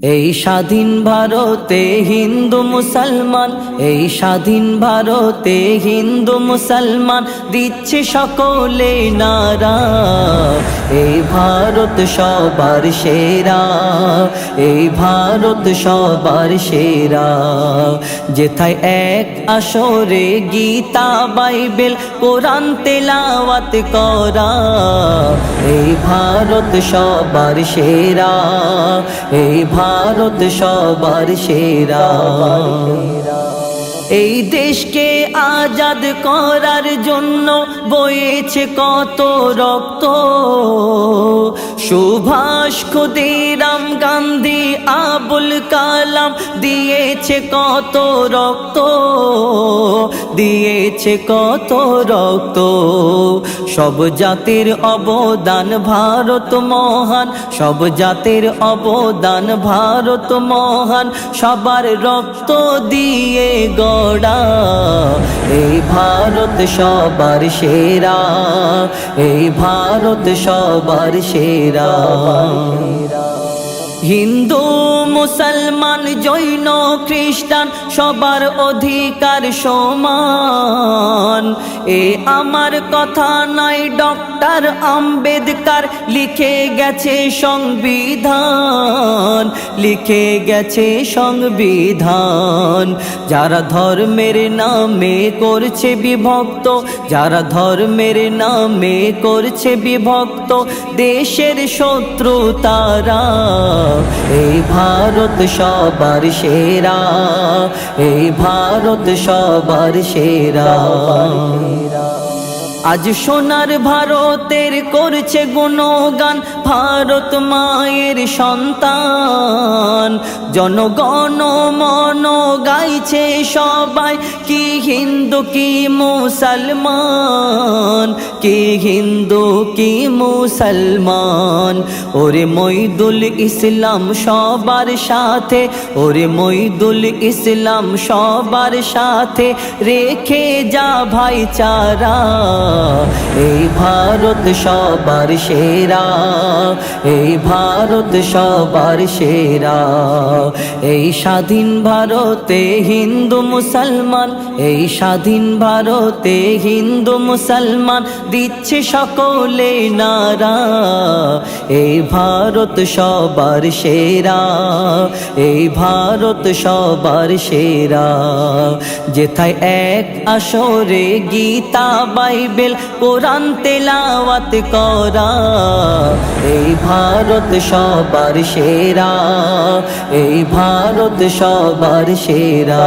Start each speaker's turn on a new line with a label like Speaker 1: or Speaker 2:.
Speaker 1: এই স্বাধীন ভারতে হিন্দু মুসলমান, এই স্বাধীন ভারতে হিন্দু মুসলমান দিচ্ছে সকলে নারা। এই ভারত সবার সেরা, এই ভারত সবার সেরা। যেথায় এক আসরে গীতা বাইবেল কোরআন তেলাওয়াত করা। এই ভারত সবার সেরা, এই ভারত সবার সেরা। এই দেশকে আজাদ করার জন্য বয়েছে কত রক্ত। সুভাষ, ক্ষুদিরাম গান্ধী, আবুল কালাম দিয়েছে কত রক্ত, দিয়েছে কত রক্ত। সব জাতির অবদান ভারত মহান, সব জাতির অবদান ভারত মহান। সবার রক্ত দিয়ে গড়া এই ভারত সবার সেরা, এই ভারত সবার সেরা। হিন্দু মুসলমান জৈন খ্রিস্টান সবার অধিকার সমান। এ আমার কথা নয়, ডক্টর আম্বেদকর লিখে গেছে সংবিধান, লিখে গেছে সংবিধান। যারা ধর্মের নামে করছে বিভক্ত, যারা ধর্মের নামে করছে বিভক্ত, দেশের শত্রু তারা। এই ভারত সবার সেরা, এই ভারত সবার সেরা। আজ সোনার ভারতের করছে গুণগান ভারত মায়ের সন্তান। জনগণ মন গাইছে সবাই, কি হিন্দু কি মুসলমান, কি হিন্দু কি মুসলমান। ওরে মইদুল ইসলাম সবার সাথে, ওরে মইদুল ইসলাম সবার সাথে, রেখে যা ভাইচারা। এই ভারত সবার সেরা, এই ভারত সবার সেরা। এই স্বাধীন ভারতে হিন্দু মুসলমান, এই স্বাধীন ভারতে হিন্দু মুসলমান দিচ্ছে সকলে নারা। এই ভারত সবার সেরা, এই ভারত সবার সেরা। যেথায় এক আসরে গীতা বাইবেল কোরআন তেলাওয়াত করা। এই ভারত সবার সেরা, এই ভারত সবার সেরা।